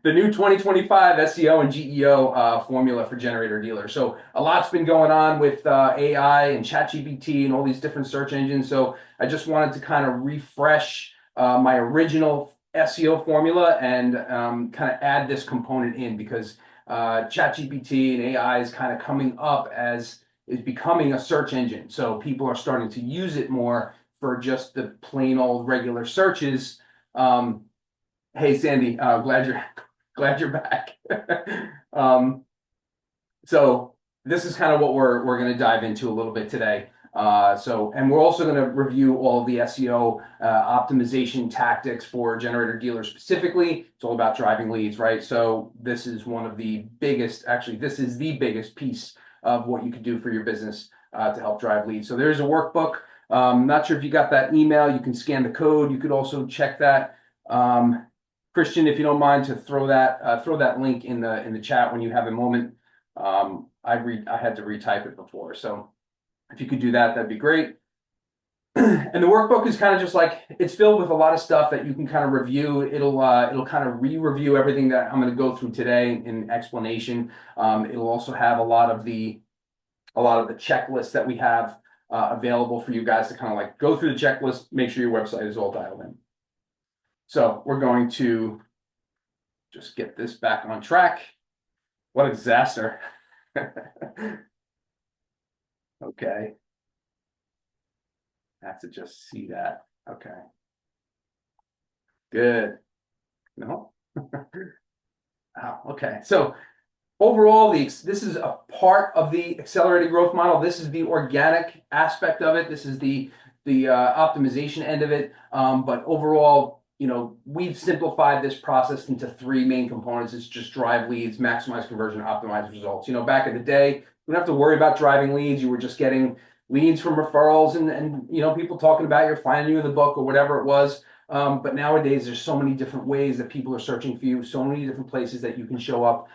the new 2025 SEO and GEO formula for generator dealer. So a lot's been going on with AI and ChatGPT and all these different search engines. So I just wanted to kind of refresh my original SEO formula and kind of add this component in because ChatGPT and AI is kind of coming up as is becoming a search engine. So people are starting to use it more for just the plain old regular searches. Hey Sandy, glad you're back. um, so this is kind of what we're going to dive into a little bit today. And we're also going to review all of the SEO optimization tactics for generator dealers specifically. It's all about driving leads, right? So this is one of the biggest, actually, this is the biggest piece of what you could do for your business to help drive leads. So there's a workbook. Not sure if you got that email. You can scan the code. You could also check that. Christian, if you don't mind to throw that link in the chat when you have a moment. I had to retype it before, so if you could do that, that'd be great. And the workbook is kind of just like it's filled with a lot of stuff that you can kind of review. It'll kind of re-review everything that I'm going to go through today in explanation. It'll also have a lot of the checklists that we have available for you guys to kind of like go through the checklist, make sure your website is all dialed in. So we're going to just get this back on track. What a disaster. Okay. I have to just see that. Okay. Good. No. Okay. So overall, this is a part of the accelerated growth model. This is the organic aspect of it. This is the optimization end of it. But overall, we've simplified this process into three main components. It's just drive leads, maximize conversion, optimize results. Back in the day, you don't have to worry about driving leads. You were just getting leads from referrals and people talking about you, finding you in the book or whatever it was. But nowadays, there's so many different ways that people are searching for you, so many different places that you can show up.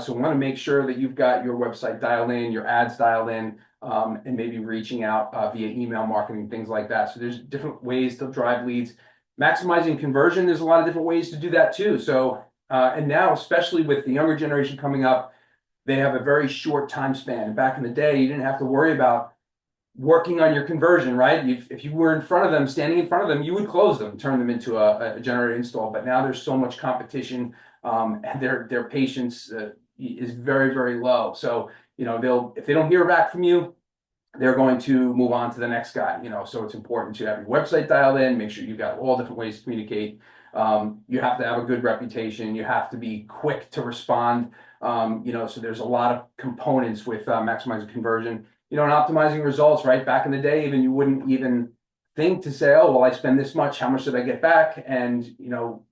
So we want to make sure that you've got your website dialed in, your ads dialed in, and maybe reaching out via email marketing, things like that. So there's different ways to drive leads. Maximizing conversion, there's a lot of different ways to do that too. So, and now, especially with the younger generation coming up, they have a very short time span. Back in the day, you didn't have to worry about working on your conversion, right? If you were in front of them, standing in front of them, you would close them, turn them into a generator install. But now there's so much competition, and their patience is very, very low. So, if they don't hear back from you, they're going to move on to the next guy, so it's important to have your website dialed in, make sure you've got all different ways to communicate. You have to have a good reputation. You have to be quick to respond. So there's a lot of components with maximizing conversion, and optimizing results, right? Back in the day, even you wouldn't even think to say, oh, well, I spend this much, how much did I get back? And,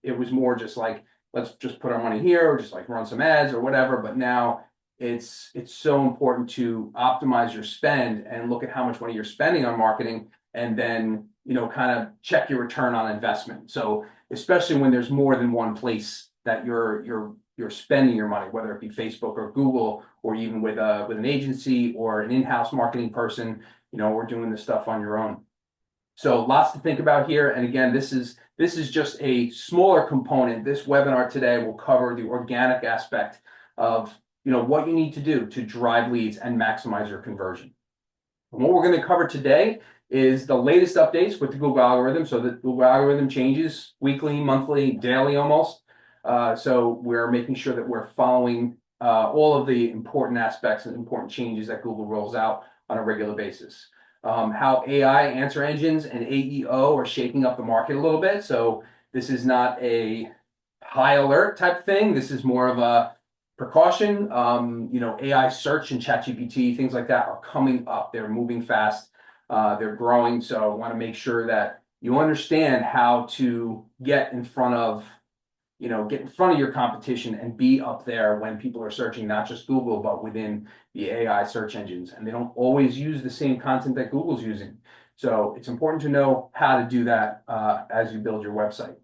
it was more just like, let's just put our money here or just like run some ads or whatever. But now it's so important to optimize your spend and look at how much money you're spending on marketing and then, kind of check your return on investment. So especially when there's more than one place that you're spending your money, whether it be Facebook or Google, or even with an agency or an in-house marketing person, or doing this stuff on your own. So lots to think about here. And again, this is just a smaller component. This webinar today will cover the organic aspect of what you need to do to drive leads and maximize your conversion. And what we're going to cover today is the latest updates with the Google algorithm. So the Google algorithm changes weekly, monthly, daily almost. So we're making sure that we're following all of the important aspects and important changes that Google rolls out on a regular basis. How AI answer engines and AEO are shaking up the market a little bit. So this is not a high alert type thing. This is more of a precaution. AI search and ChatGPT, things like that are coming up. They're moving fast. They're growing. So I want to make sure that you understand how to get in front of your competition and be up there when people are searching, not just Google, but within the AI search engines. And they don't always use the same content that Google's using. So it's important to know how to do that as you build your website.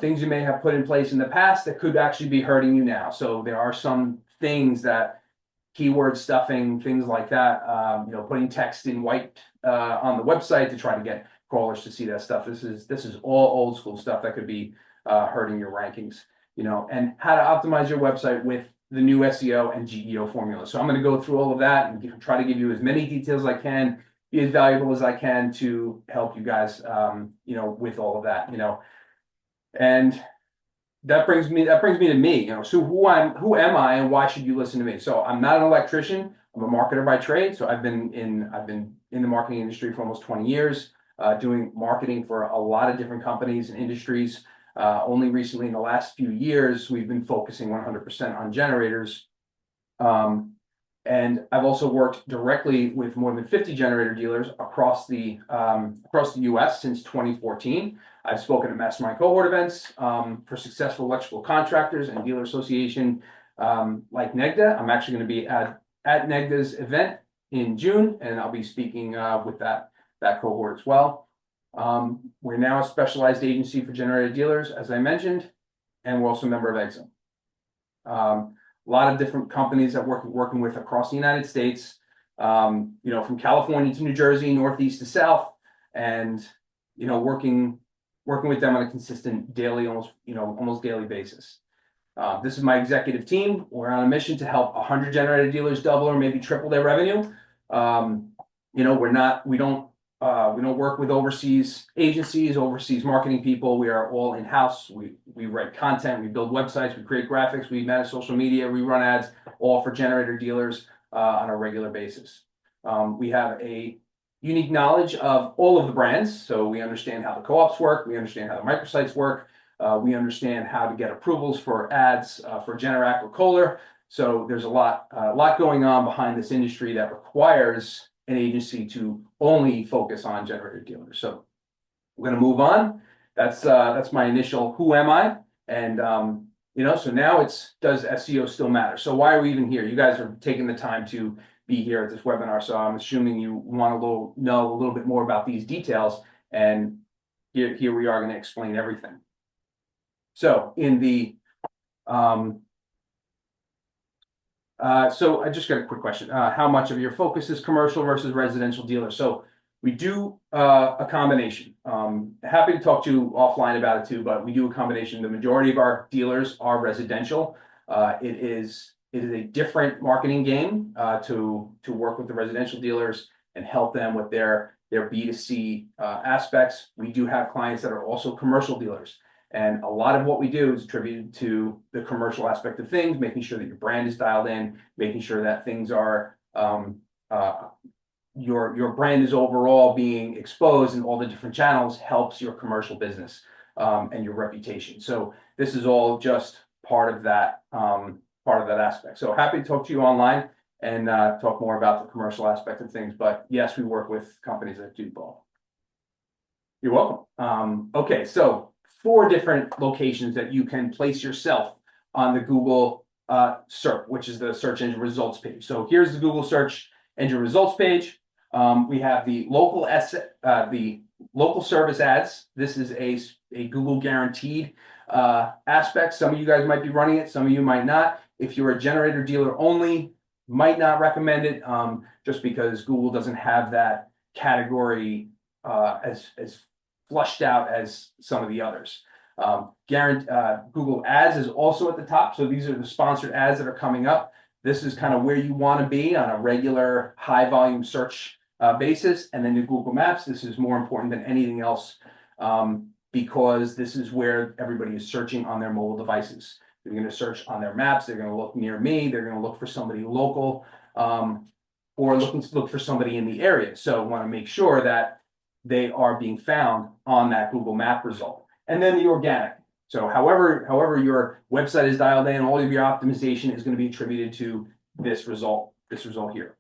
Things you may have put in place in the past that could actually be hurting you now. So there are some things that keyword stuffing, things like that, putting text in white on the website to try to get crawlers to see that stuff. This is all old school stuff that could be hurting your rankings. and how to optimize your website with the new SEO and GEO formula. So I'm going to go through all of that and try to give you as many details as I can, be as valuable as I can to help you guys, with all of that, and that brings me to me, so who am I and why should you listen to me? So I'm not an electrician. I'm a marketer by trade. So I've been in the marketing industry for almost 20 years, doing marketing for a lot of different companies and industries. Only recently in the last few years, we've been focusing 100% on generators. And I've also worked directly with more than 50 generator dealers across the US since 2014. I've spoken at mastermind cohort events for successful electrical contractors and dealer association like NEGDA. I'm actually going to be at NEGDA's event in June, and I'll be speaking with that cohort as well. We're now a specialized agency for generator dealers, as I mentioned, and we're also a member of EXIM. A lot of different companies that we're working with across the United States, from California to New Jersey, Northeast to South, and working with them on a consistent daily, almost daily basis. This is my executive team. We're on a mission to help 100 generator dealers double or maybe triple their revenue. We don't work with overseas agencies, overseas marketing people. We are all in-house. We write content, we build websites, we create graphics, we manage social media, we run ads, all for generator dealers on a regular basis. We have a unique knowledge of all of the brands, so we understand how the co-ops work, we understand how the microsites work, we understand how to get approvals for ads for Generac or Kohler. So there's a lot going on behind this industry that requires an agency to only focus on generator dealers. So we're going to move on. That's my initial who am I? And so now does SEO still matter? So why are we even here? You guys are taking the time to be here at this webinar, so I'm assuming you want to know a little bit more about these details, and here we are going to explain everything. So so I just got a quick question. How much of your focus is commercial versus residential dealers? So we do a combination. Happy to talk to you offline about it too, but we do a combination. The majority of our dealers are residential. It is a different marketing game to work with the residential dealers and help them with their B2C aspects. We do have clients that are also commercial dealers. And a lot of what we do is attributed to the commercial aspect of things, making sure that your brand is dialed in, making sure that things are, your brand is overall being exposed in all the different channels helps your commercial business and your reputation. So this is all just part of that aspect. So happy to talk to you online and talk more about the commercial aspect of things. But yes, we work with companies that do both. You're welcome. Okay, so 4 different locations that you can place yourself on the Google SERP, which is the search engine results page. So here's the Google search engine results page. We have the local service ads. This is a Google guaranteed aspect. Some of you guys might be running it, some of you might not. If you're a generator dealer only, might not recommend it just because Google doesn't have that category as flushed out as some of the others. Google Ads is also at the top. So these are the sponsored ads that are coming up. This is kind of where you want to be on a regular high volume search basis. And then the Google Maps, this is more important than anything else because this is where everybody is searching on their mobile devices. They're going to search on their maps. They're going to look near me. They're going to look for somebody local or look for somebody in the area. So want to make sure that they are being found on that Google Map result. And then the organic. So however your website is dialed in, all of your optimization is going to be attributed to this result here.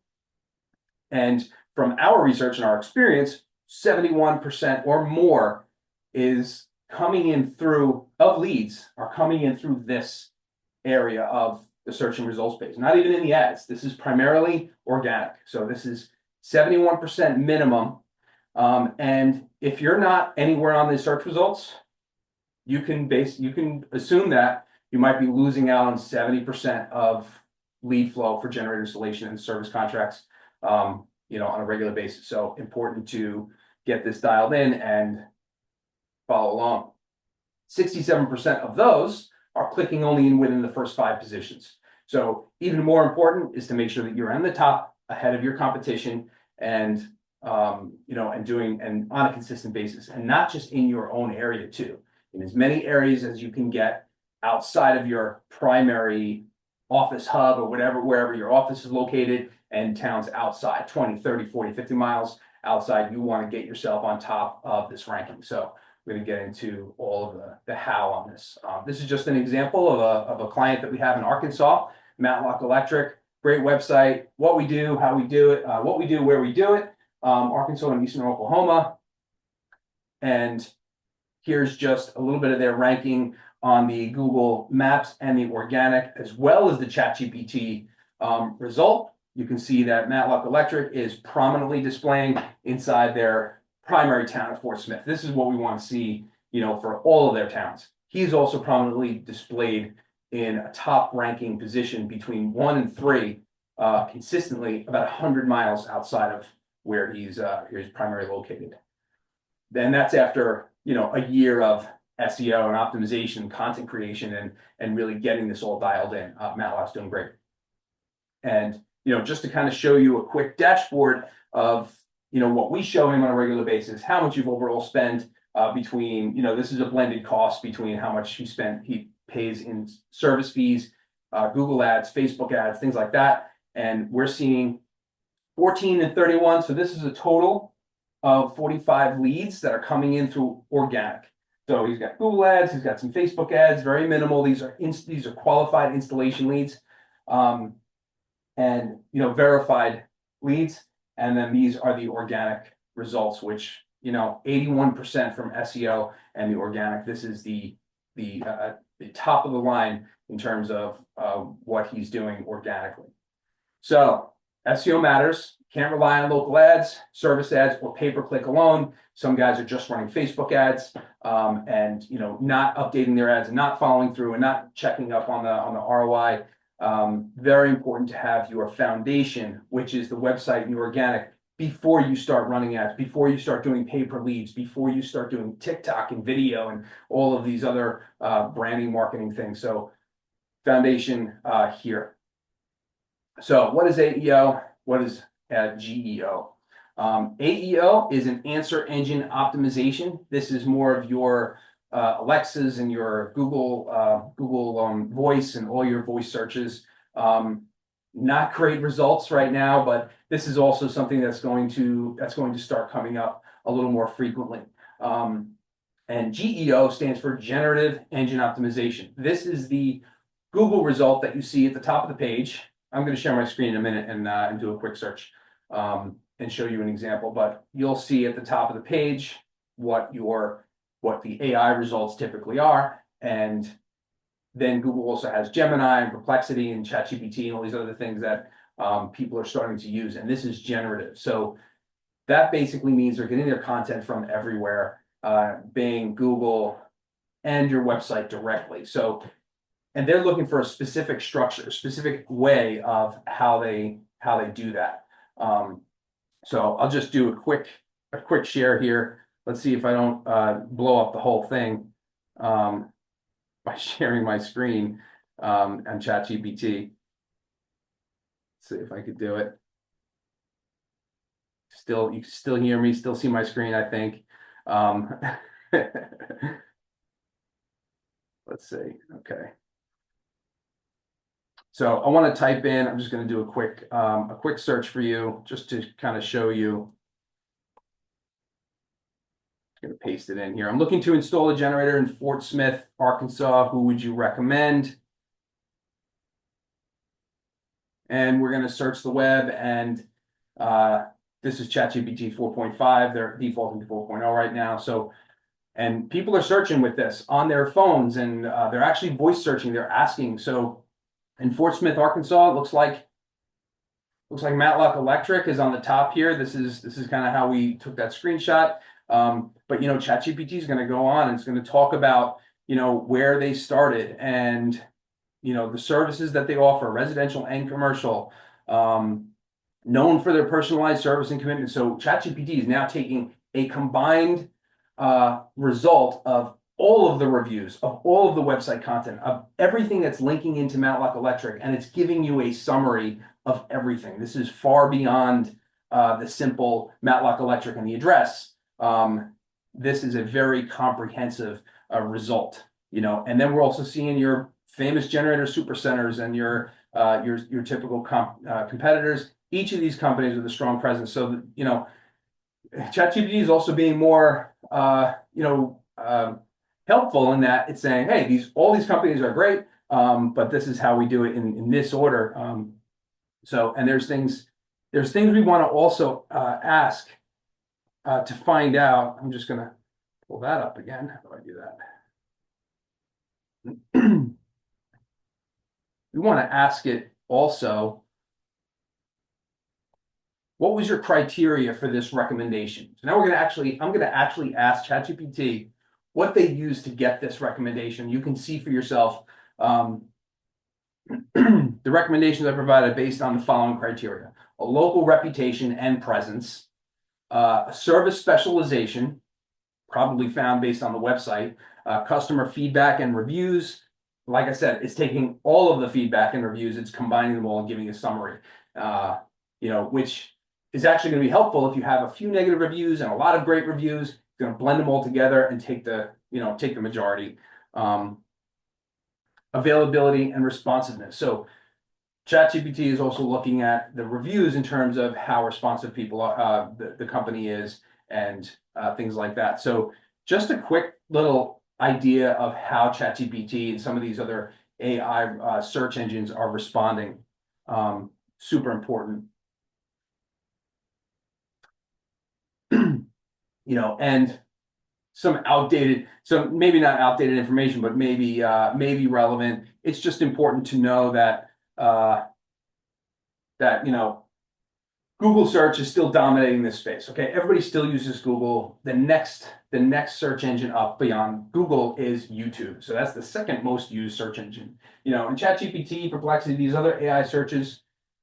And from our research and our experience, 71% or more is coming in leads are coming in through this area of the search and results page, not even in the ads. This is primarily organic. So this is 71% minimum. And if you're not anywhere on the search results, you can assume that you might be losing out on 70% of lead flow for generator installation and service contracts, on a regular basis. So important to get this dialed in and follow along. 67% of those are clicking only in within the first 5 positions. So even more important is to make sure that you're in the top ahead of your competition, and and on a consistent basis, and not just in your own area too, in as many areas as you can get outside of your primary office hub or wherever your office is located, and towns outside 20, 30, 40, 50 miles outside. You want to get yourself on top of this ranking. So we're going to get into all of the how on this. This is just an example of a client that we have in Arkansas, Matlock Electric. Great website, what we do, how we do it, what we do, where we do it, Arkansas and Eastern Oklahoma. And here's just a little bit of their ranking on the Google Maps and the organic, as well as the ChatGPT result. You can see that Matlock Electric is prominently displaying inside their primary town of Fort Smith. This is what we want to see, for all of their towns. He's also prominently displayed in a top ranking position between 1 and 3, consistently about 100 miles outside of where he's primarily located. Then that's after a year of SEO and optimization, content creation, and really getting this all dialed in. Matlock's doing great. And just to kind of show you a quick dashboard of what we show him on a regular basis, how much you've overall spent between this is a blended cost between how much he pays in service fees, Google ads, Facebook ads, things like that. And we're seeing 14 and 31. So this is a total of 45 leads that are coming in through organic. So he's got Google ads, he's got some Facebook ads, very minimal. These are qualified installation leads, and verified leads. And then these are the organic results, which 81% from SEO and the organic. This is the top of the line in terms of what he's doing organically. So SEO matters. Can't rely on local ads, service ads, or pay-per-click alone. Some guys are just running Facebook ads, and not updating their ads and not following through and not checking up on the ROI. Very important to have your foundation, which is the website and your organic, before you start running ads, before you start doing pay-per-leads, before you start doing TikTok and video and all of these other branding marketing things. So foundation here. So what is AEO? What is GEO? AEO is an answer engine optimization. This is more of your Alexas and your Google Voice and all your voice searches. Not great results right now, but this is also something that's going to start coming up a little more frequently. And GEO stands for Generative Engine Optimization. This is the Google result that you see at the top of the page. I'm going to share my screen in a minute and do a quick search and show you an example. But you'll see at the top of the page what the AI results typically are, and then Google also has Gemini and Perplexity and ChatGPT and all these other things that people are starting to use. And this is generative. So that basically means they're getting their content from everywhere, Bing, Google, and your website directly. So, and they're looking for a specific structure, a specific way of how they do that. So I'll just do a quick share here. Let's see if I don't blow up the whole thing by sharing my screen on ChatGPT. Let's see if I could do it. You can still hear me, still see my screen, I think. Let's see. Okay. So I want to type in, I'm just going to do a quick search for you just to kind of show you. I'm going to paste it in here. I'm looking to install a generator in Fort Smith, Arkansas. Who would you recommend? And we're going to search the web, and this is ChatGPT 4.5. They're defaulting to 4.0 right now. So, and people are searching with this on their phones, and they're actually voice searching. They're asking. So in Fort Smith, Arkansas, it looks like Matlock Electric is on the top here. This is kind of how we took that screenshot. But ChatGPT is going to go on and it's going to talk about where they started and the services that they offer, residential and commercial, known for their personalized service and commitment. So ChatGPT is now taking a combined result of all of the reviews, of all of the website content, of everything that's linking into Matlock Electric, and it's giving you a summary of everything. This is far beyond the simple Matlock Electric and the address. This is a very comprehensive result, and then we're also seeing your famous generator supercenters and your typical competitors. Each of these companies with a strong presence. So ChatGPT is also being more helpful in that it's saying, hey, all these companies are great, but this is how we do it in this order. And there's things we want to also ask to find out. I'm just going to pull that up again. How do I do that? We want to ask it also, what was your criteria for this recommendation? So now I'm going to actually ask ChatGPT what they use to get this recommendation. You can see for yourself the recommendations I provided based on the following criteria: a local reputation and presence, a service specialization, probably found based on the website, customer feedback and reviews. Like I said, it's taking all of the feedback and reviews, it's combining them all and giving a summary, which is actually going to be helpful if you have a few negative reviews and a lot of great reviews. It's going to blend them all together and take the majority. Availability and responsiveness. So ChatGPT is also looking at the reviews in terms of how responsive people are, the company is, and things like that. So just a quick little idea of how ChatGPT and some of these other AI search engines are responding. Super important. And some maybe not outdated information, but maybe relevant. It's just important to know that Google search is still dominating this space. Okay, everybody still uses Google. The next search engine up beyond Google is YouTube. So that's the second most used search engine. And ChatGPT, Perplexity, these other AI searches,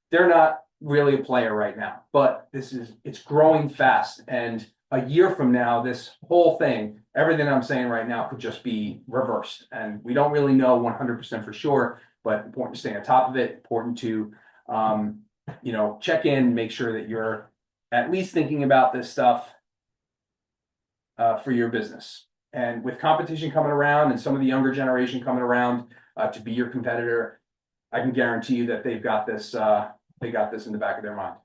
they're not really a player right now. But it's growing fast, and a year from now, this whole thing, everything I'm saying right now, could just be reversed. And we don't really know 100% for sure, but important to stay on top of it. Important to check in, make sure that you're at least thinking about this stuff for your business. And with competition coming around and some of the younger generation coming around to be your competitor, I can guarantee you that they've got this in the back of their mind.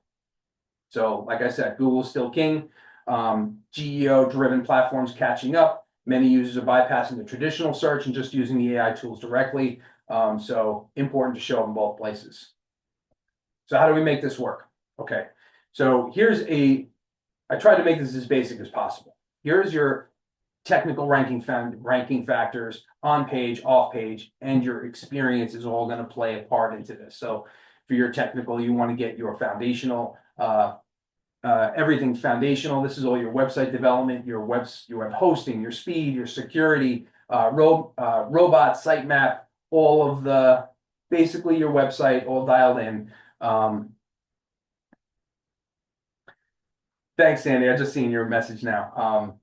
So, like I said, Google's still king. GEO-driven platforms catching up. Many users are bypassing the traditional search and just using the AI tools directly. So important to show them both places. So how do we make this work? Okay, so I tried to make this as basic as possible. Here's your technical ranking factors, on page, off page, and your experience is all going to play a part into this. So for your technical, you want to get your foundational, everything foundational. This is all your website development, your web hosting, your speed, your security, robot, sitemap, all of basically your website all dialed in. Thanks, Sandy. I just seen your message now.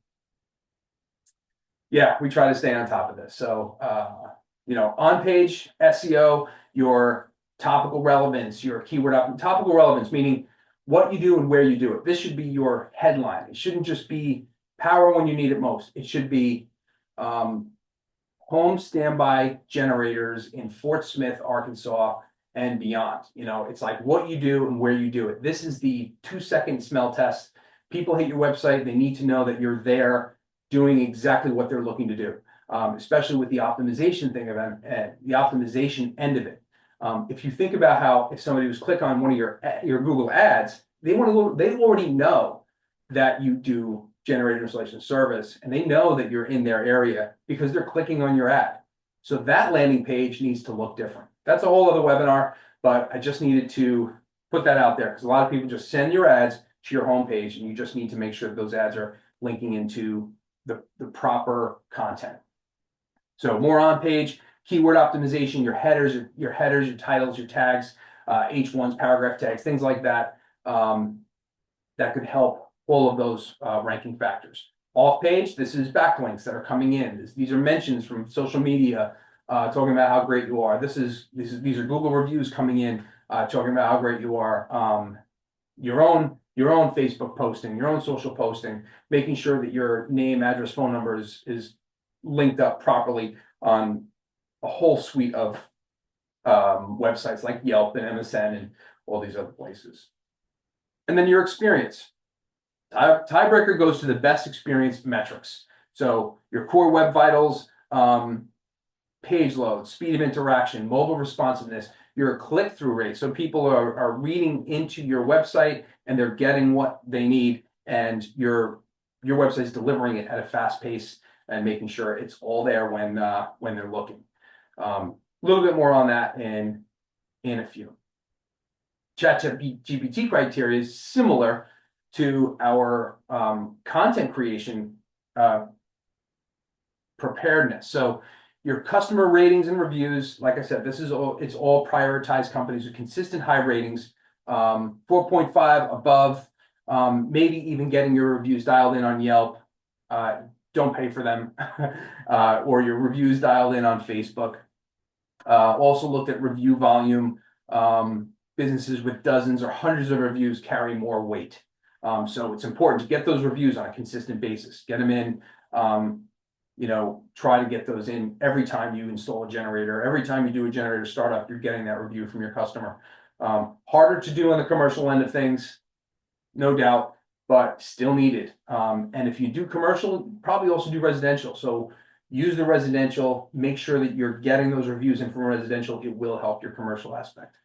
Yeah, we try to stay on top of this. So, on page SEO, your topical relevance, your keyword topical relevance, meaning what you do and where you do it. This should be your headline. It shouldn't just be power when you need it most. It should be home standby generators in Fort Smith, Arkansas, and beyond. It's like what you do and where you do it. This is the 2-second smell test. People hit your website. They need to know that you're there doing exactly what they're looking to do, especially with the optimization thing of the optimization end of it. If you think about how if somebody was click on one of your Google ads, they already know that you do generator installation service, and they know that you're in their area because they're clicking on your ad. So that landing page needs to look different. That's a whole other webinar, but I just needed to put that out there because a lot of people just send your ads to your homepage, and you just need to make sure that those ads are linking into the proper content. So more on page, keyword optimization, your headers, your titles, your tags, H1s, paragraph tags, things like that, that could help all of those ranking factors. Off page, this is backlinks that are coming in. These are mentions from social media talking about how great you are. These are Google reviews coming in talking about how great you are. Your own Facebook posting, your own social posting, making sure that your name, address, phone number is linked up properly on a whole suite of websites like Yelp and MSN and all these other places. And then your experience. Tiebreaker goes to the best experience metrics. So your core web vitals, page load, speed of interaction, mobile responsiveness, your click-through rate. So people are reading into your website and they're getting what they need, and your website is delivering it at a fast pace and making sure it's all there when they're looking. A little bit more on that in a few. ChatGPT criteria is similar to our content creation preparedness. So your customer ratings and reviews, like I said, it's all prioritized companies with consistent high ratings, 4.5 above, maybe even getting your reviews dialed in on Yelp. Don't pay for them, or your reviews dialed in on Facebook. Also looked at review volume. Businesses with dozens or hundreds of reviews carry more weight. So it's important to get those reviews on a consistent basis. Get them in. Try to get those in every time you install a generator. Every time you do a generator startup, you're getting that review from your customer. Harder to do on the commercial end of things, no doubt, but still needed. And if you do commercial, probably also do residential. So use the residential, make sure that you're getting those reviews in from residential. It will help your commercial aspect.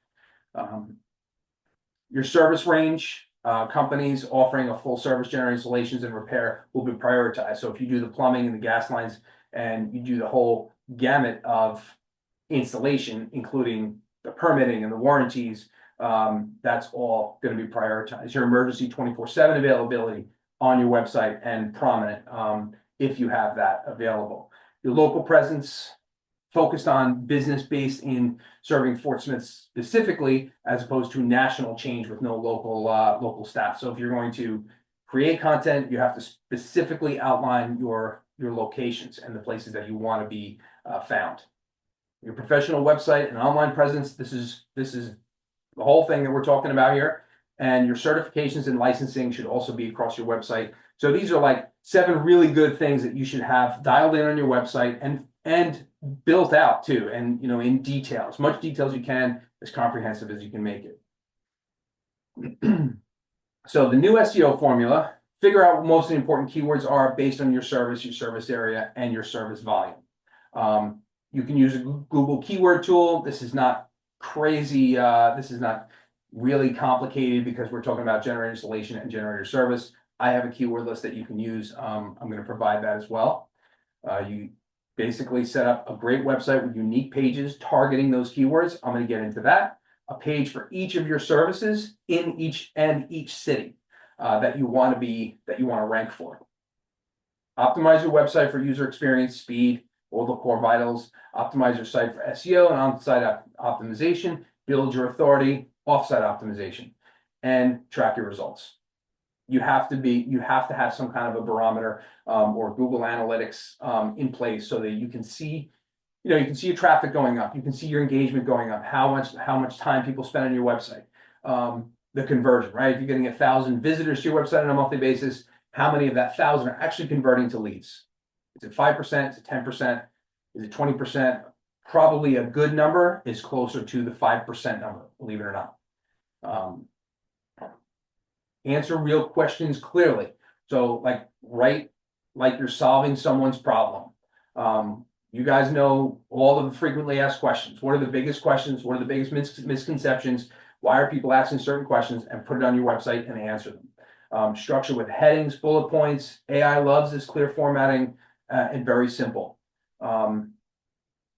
Your service range, companies offering a full service generator installations and repair will be prioritized. So if you do the plumbing and the gas lines and you do the whole gamut of installation, including the permitting and the warranties, that's all going to be prioritized. Your emergency 24/7 availability on your website and prominent, if you have that available. Your local presence, focused on business based in serving Fort Smith specifically, as opposed to national change with no local staff. So if you're going to create content, you have to specifically outline your locations and the places that you want to be found. Your professional website and online presence. This is the whole thing that we're talking about here. And your certifications and licensing should also be across your website. So these are like 7 really good things that you should have dialed in on your website and built out too, and in detail, as much detail as you can, as comprehensive as you can make it. So the new SEO formula: figure out what most of the important keywords are based on your service area, and your service volume. You can use a Google keyword tool. This is not crazy. This is not really complicated because we're talking about generator installation and generator service. I have a keyword list that you can use. I'm going to provide that as well. You basically set up a great website with unique pages targeting those keywords. I'm going to get into that. A page for each of your services in each city that you want to rank for. Optimize your website for user experience, speed, all the core vitals. Optimize your site for SEO and on-site optimization. Build your authority, off-site optimization, and track your results. You have to have some kind of a barometer or Google Analytics in place so that you can see, your traffic going up, you can see your engagement going up, how much time people spend on your website, the conversion, right? If you're getting 1,000 visitors to your website on a monthly basis, how many of that 1,000 are actually converting to leads? Is it 5%? Is it 10%? Is it 20%? Probably a good number is closer to the 5% number, believe it or not. Answer real questions clearly. So write like you're solving someone's problem. You guys know all of the frequently asked questions. What are the biggest questions? What are the biggest misconceptions? Why are people asking certain questions? And put it on your website and answer them. Structure with headings, bullet points. AI loves this clear formatting and very simple.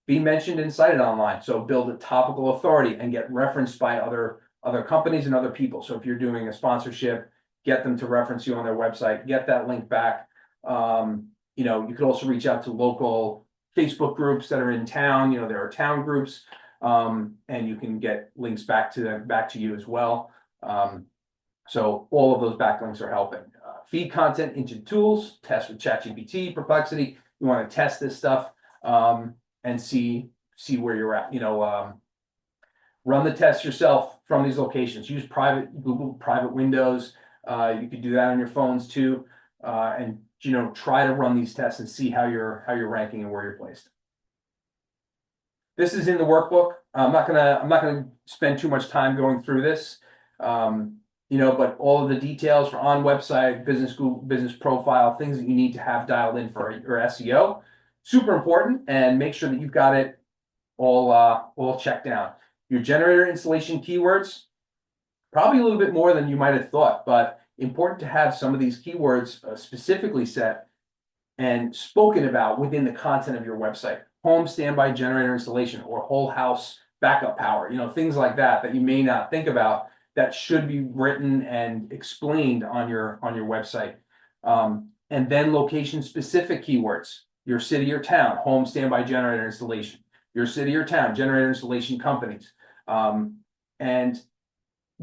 Be mentioned and cited online. So build a topical authority and get referenced by other companies and other people. So if you're doing a sponsorship, get them to reference you on their website, get that link back. You could also reach out to local Facebook groups that are in town. There are town groups, and you can get links back to you as well. So all of those backlinks are helping. feed content into tools, test with ChatGPT, Perplexity. You want to test this stuff and see where you're at. Run the tests yourself from these locations. Use Google private windows. You could do that on your phones too, and try to run these tests and see how you're ranking and where you're placed. This is in the workbook. I'm not gonna spend too much time going through this, but all of the details for on website, Google business profile, things that you need to have dialed in for your SEO, super important, and make sure that you've got it all checked down. Your generator installation keywords, probably a little bit more than you might have thought, but important to have some of these keywords specifically set and spoken about within the content of your website. Home standby generator installation or whole house backup power, things like that you may not think about that should be written and explained on your website. And then location specific keywords, your city or town, home standby generator installation, your city or town, generator installation companies. And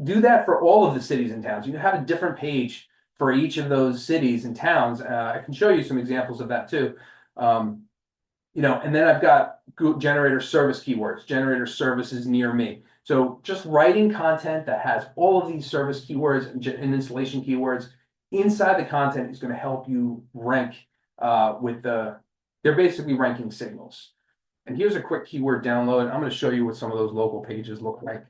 do that for all of the cities and towns. You have a different page for each of those cities and towns. I can show you some examples of that too. And then I've got generator service keywords, generator services near me. So just writing content that has all of these service keywords and installation keywords inside the content is going to help you rank they're basically ranking signals. And here's a quick keyword download. I'm going to show you what some of those local pages look like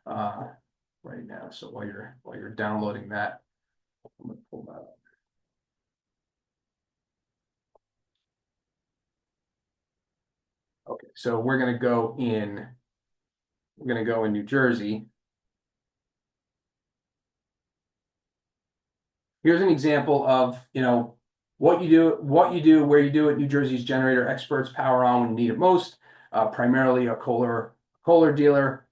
right now. So while you're downloading that, I'm going to pull that up. Okay, so we're going to go in New Jersey. Here's an example of, what you do, where you do it. New Jersey's generator experts, power on when you need it most, primarily a Kohler dealer.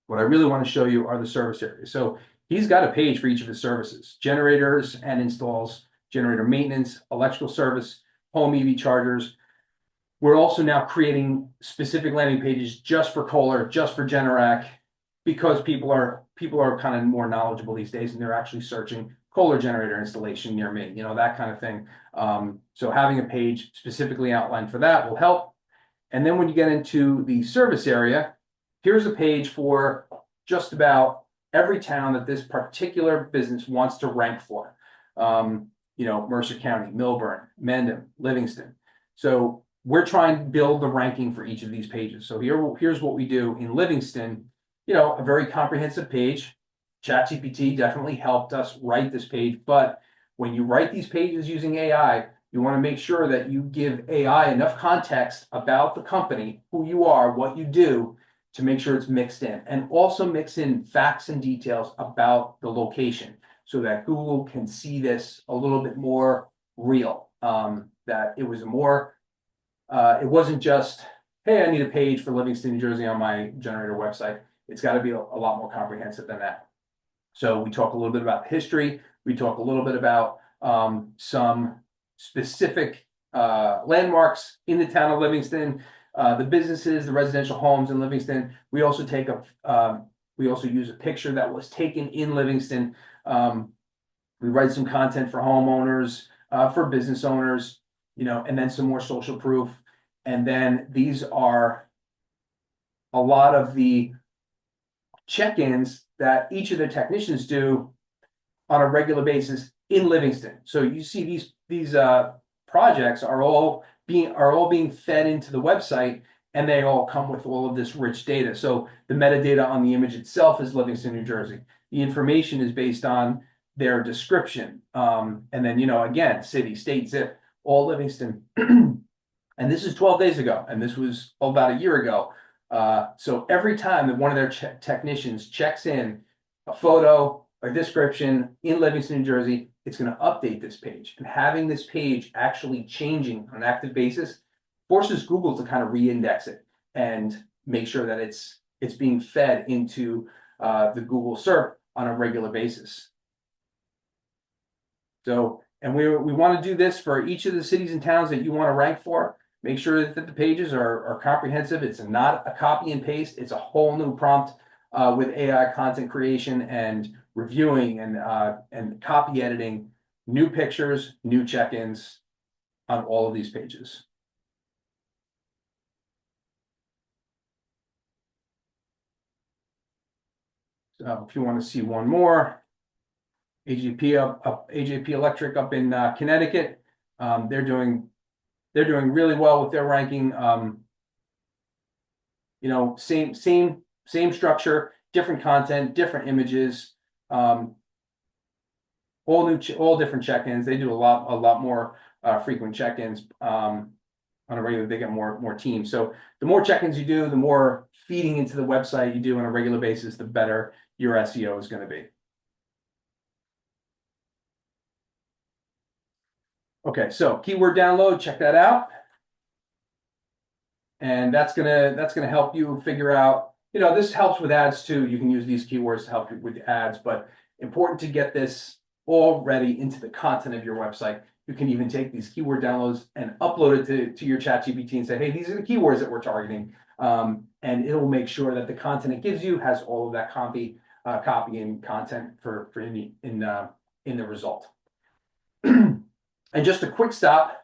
What I really want to show you are the service areas. So he's got a page for each of his services: generators and installs, generator maintenance, electrical service, home EV chargers. We're also now creating specific landing pages just for Kohler, just for Generac, because people are kind of more knowledgeable these days, and they're actually searching Kohler generator installation near me, that kind of thing. So having a page specifically outlined for that will help. And then when you get into the service area, here's a page for just about every town that this particular business wants to rank for. Mercer County, Milburn, Mendham, Livingston. So we're trying to build the ranking for each of these pages. So here's what we do in Livingston, a very comprehensive page. ChatGPT definitely helped us write this page, but when you write these pages using AI, you want to make sure that you give AI enough context about the company, who you are, what you do, to make sure it's mixed in, and also mix in facts and details about the location so that Google can see this a little bit more real, that it was it wasn't just, hey, I need a page for Livingston, New Jersey on my generator website. It's got to be a lot more comprehensive than that. So we talk a little bit about history. We talk a little bit about some specific landmarks in the town of Livingston, the businesses, the residential homes in Livingston. We also use a picture that was taken in Livingston. We write some content for homeowners, for business owners, and then some more social proof. And then these are a lot of the check-ins that each of the technicians do on a regular basis in Livingston. So you see these projects are all being fed into the website, and they all come with all of this rich data. So the metadata on the image itself is Livingston, New Jersey. The information is based on their description. And then, again, city, state, zip, all Livingston. And this is 12 days ago, and this was about a year ago. So every time that one of their technicians checks in a photo, a description in Livingston, New Jersey, it's going to update this page. And having this page actually changing on an active basis forces Google to kind of re-index it and make sure that it's being fed into the Google SERP on a regular basis. So, and we want to do this for each of the cities and towns that you want to rank for. Make sure that the pages are comprehensive. It's not a copy and paste. It's a whole new prompt with AI content creation and reviewing and copy editing. new pictures, new check-ins on all of these pages. So if you want to see one more, AJP Electric up in Connecticut, they're doing really well with their ranking. Same structure, different content, different images, all different check-ins. They do a lot more frequent check-ins on a regular. They get more teams. So the more check-ins you do, the more feeding into the website you do on a regular basis, the better your SEO is going to be. Okay, so keyword download, check that out. And that's gonna help you figure out, this helps with ads too. You can use these keywords to help you with ads, but important to get this already into the content of your website. You can even take these keyword downloads and upload it to your ChatGPT and say, hey, these are the keywords that we're targeting. And it will make sure that the content it gives you has all of that copy and content for in the result. And just a quick stop.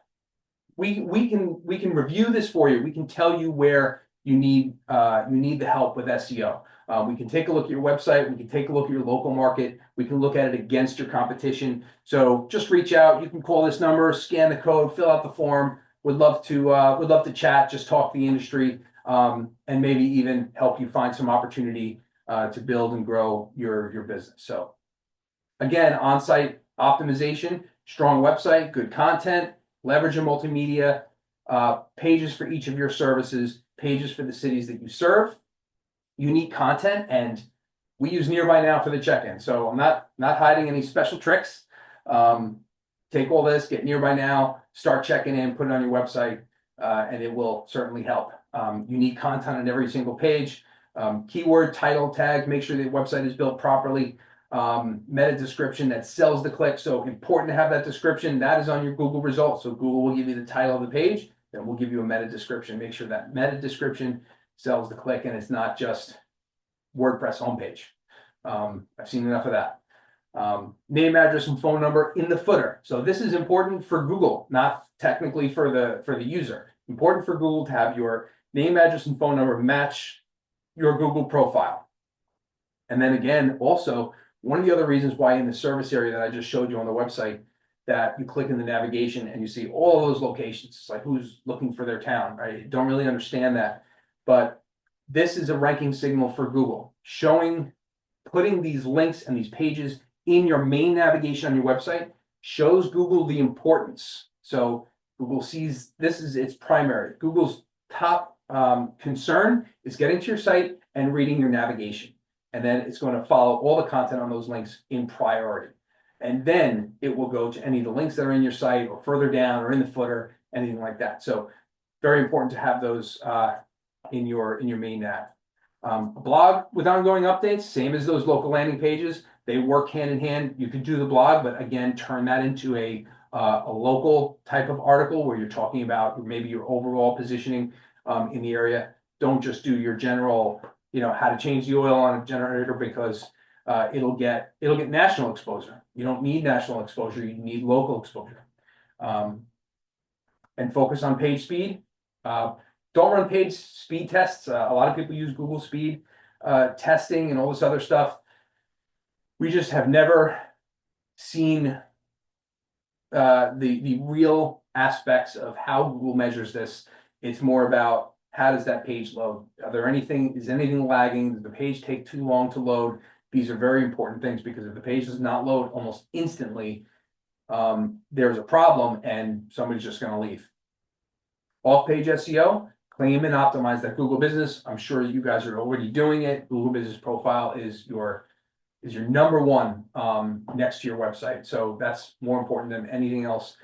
We can review this for you. We can tell you where you need the help with SEO. We can take a look at your website. We can take a look at your local market. We can look at it against your competition. So just reach out. You can call this number, scan the code, fill out the form. Would love to chat. Just talk the industry, and maybe even help you find some opportunity to build and grow your business. So again, on-site optimization, strong website, good content. Leverage your multimedia, pages for each of your services, pages for the cities that you serve, unique content, and we use Nearby Now for the check-in. So I'm not hiding any special tricks. Take all this, get Nearby Now, start checking in, put it on your website, and it will certainly help. Unique content on every single page, keyword, title, tag, make sure the website is built properly. Meta description that sells the click. So important to have that description. That is on your Google results. So Google will give you the title of the page, then we'll give you a meta description. Make sure that meta description sells the click and it's not just WordPress homepage. I've seen enough of that. Name, address, and phone number in the footer. So this is important for Google, not technically for the user. Important for Google to have your name, address, and phone number match your Google profile. And then again, also, one of the other reasons why in the service area that I just showed you on the website, that you click in the navigation and you see all those locations. It's like who's looking for their town, right? You don't really understand that. But this is a ranking signal for Google, putting these links and these pages in your main navigation on your website shows Google the importance. So Google sees this is its primary. Google's top concern is getting to your site and reading your navigation. And then it's going to follow all the content on those links in priority. And then it will go to any of the links that are in your site or further down or in the footer, anything like that. So very important to have those in your main nav. A blog with ongoing updates, same as those local landing pages. They work hand in hand. You could do the blog, but again, turn that into a local type of article where you're talking about maybe your overall positioning in the area. Don't just do your general, how to change the oil on a generator, because it'll get national exposure. You don't need national exposure. You need local exposure. And focus on page speed. Don't run page speed tests. A lot of people use Google speed testing and all this other stuff. We just have never seen the real aspects of how Google measures this. It's more about how does that page load? Is anything lagging? Does the page take too long to load? These are very important things, because if the page does not load almost instantly, there's a problem and somebody's just going to leave. Off-page SEO, claim and optimize that Google Business. I'm sure you guys are already doing it. Google Business Profile is your number one next to your website. So that's more important than anything else.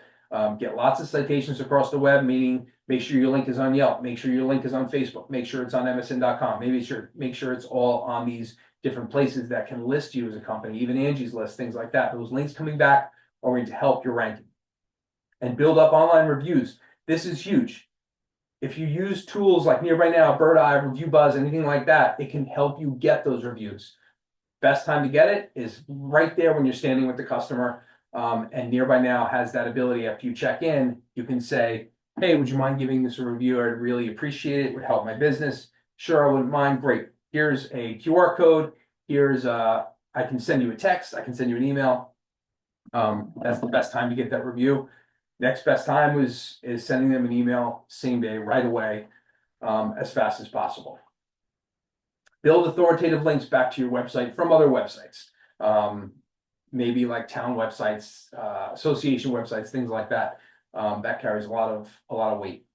Get lots of citations across the web, meaning make sure your link is on Yelp, make sure your link is on Facebook, make sure it's on MSN.com, make sure it's all on these different places that can list you as a company, even Angie's List, things like that. Those links coming back are going to help your ranking. And build up online reviews. This is huge. If you use tools like Nearby Now, Bird Eye, Review Buzz, anything like that, it can help you get those reviews. Best time to get it is right there when you're standing with the customer. And Nearby Now has that ability. After you check in, you can say, hey, would you mind giving this a review? I'd really appreciate it. It would help my business. Sure, I wouldn't mind. Great. Here's a QR code. Here's I can send you a text. I can send you an email. That's the best time to get that review. Next best time is sending them an email same day, right away, as fast as possible. Build authoritative links back to your website from other websites, maybe like town websites, association websites, things like that. That carries a lot of weight.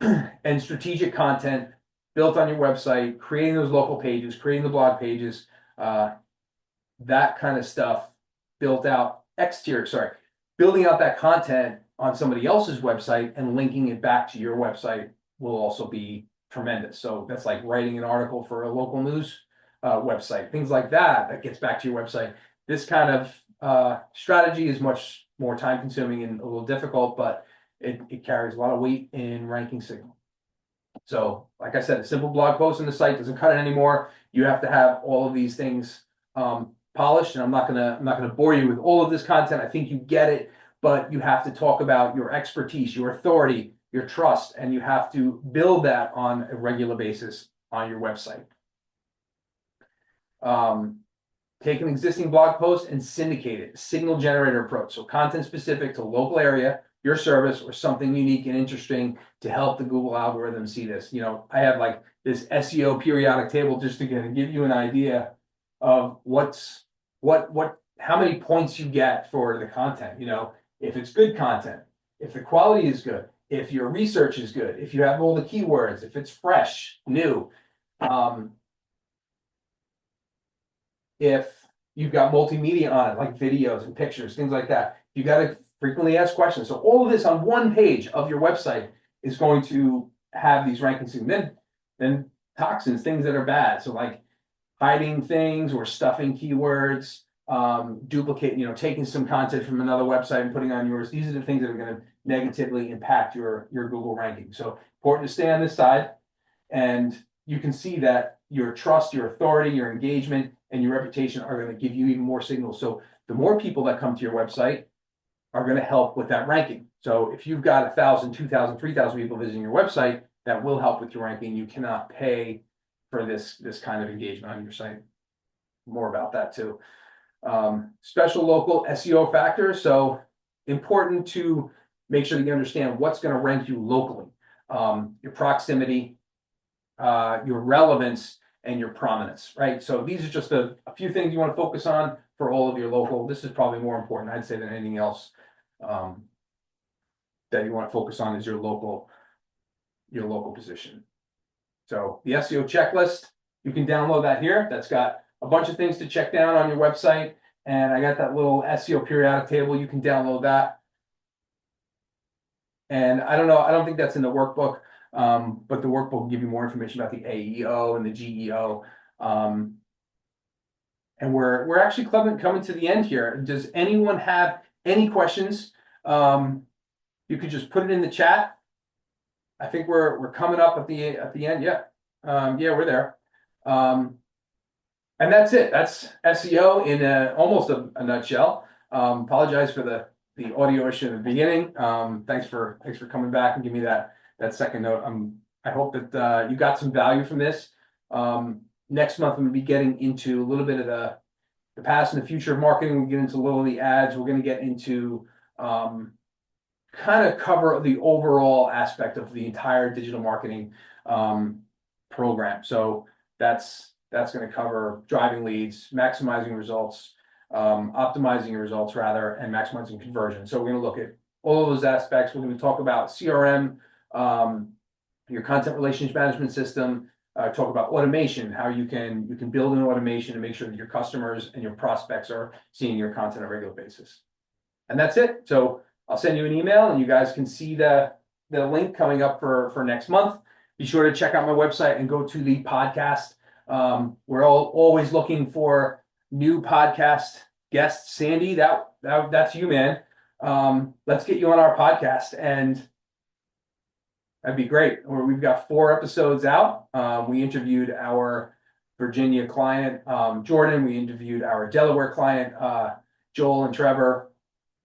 And strategic content built on your website, creating those local pages, creating the blog pages, that kind of stuff built out building out that content on somebody else's website and linking it back to your website will also be tremendous. So that's like writing an article for a local news website, things like that, that gets back to your website. This kind of strategy is much more time consuming and a little difficult, but it carries a lot of weight in ranking signal. So like I said, a simple blog post on the site doesn't cut it anymore. You have to have all of these things polished, and I'm not gonna bore you with all of this content. I think you get it, but you have to talk about your expertise, your authority, your trust, and you have to build that on a regular basis on your website. Take an existing blog post and syndicate it, signal generator approach. So content specific to local area, your service, or something unique and interesting to help the Google algorithm see this. You know, I have like this SEO periodic table just to give you an idea of how many points you get for the content. You know, if it's good content, if the quality is good, if your research is good, if you have all the keywords, if it's fresh, new, if you've got multimedia on it, like videos and pictures, things like that. You got to frequently ask questions. So all of this on one page of your website is going to have these rankings. Then toxins, things that are bad. So like hiding things or stuffing keywords, taking some content from another website and putting on yours. These are the things that are going to negatively impact your Google ranking. So important to stay on this side. And you can see that your trust, your authority, your engagement, and your reputation are going to give you even more signals. So the more people that come to your website are going to help with that ranking. So if you've got 1,000, 2,000, 3,000 people visiting your website, that will help with your ranking. You cannot pay for this kind of engagement on your site. More about that too. Special local SEO factors. So important to make sure that you understand what's going to rank you locally. Your proximity, your relevance, and your prominence, right? So these are just a few things you want to focus on for all of your local. This is probably more important, I'd say, than anything else that you want to focus on is your local position. So the SEO checklist, you can download that here. That's got a bunch of things to check down on your website. And I got that little SEO periodic table. You can download that. And I don't think that's in the workbook. But the workbook will give you more information about the AEO and the GEO. And we're actually coming to the end here. Does anyone have any questions? You could just put it in the chat. I think we're coming up at the end. Yeah, we're there. And that's it. That's SEO in almost a nutshell. Apologize for the audio issue in the beginning. Thanks for coming back and giving me that second note. I hope that you got some value from this. Next month, I'm going to be getting into a little bit of the past and the future of marketing. We'll get into a little of the ads. We're going to get into kind of cover the overall aspect of the entire digital marketing program. So that's going to cover driving leads, maximizing results, optimizing your results rather, and maximizing conversion. So we're going to look at all of those aspects. We're going to talk about CRM, your content relationship management system, talk about automation, how you can build an automation to make sure that your customers and your prospects are seeing your content on a regular basis. And that's it. So I'll send you an email and you guys can see the link coming up for next month. Be sure to check out my website and go to the podcast. We're always looking for new podcast guests. Sandy, that's you, man. Let's get you on our podcast, and that'd be great. We've got 4 episodes out. We interviewed our Virginia client, Jordan. We interviewed our Delaware client, Joel and Trevor,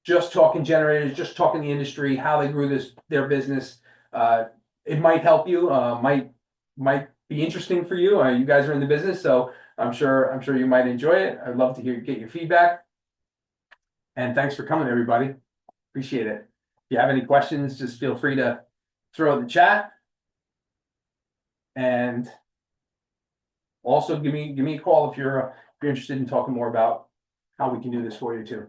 just talking generators, just talking the industry, how they grew their business. It might help you, might be interesting for you. You guys are in the business, so I'm sure you might enjoy it. I'd love to get your feedback. And thanks for coming, everybody. Appreciate it. If you have any questions, just feel free to throw it in the chat. And also give me a call if you're interested in talking more about how we can do this for you too.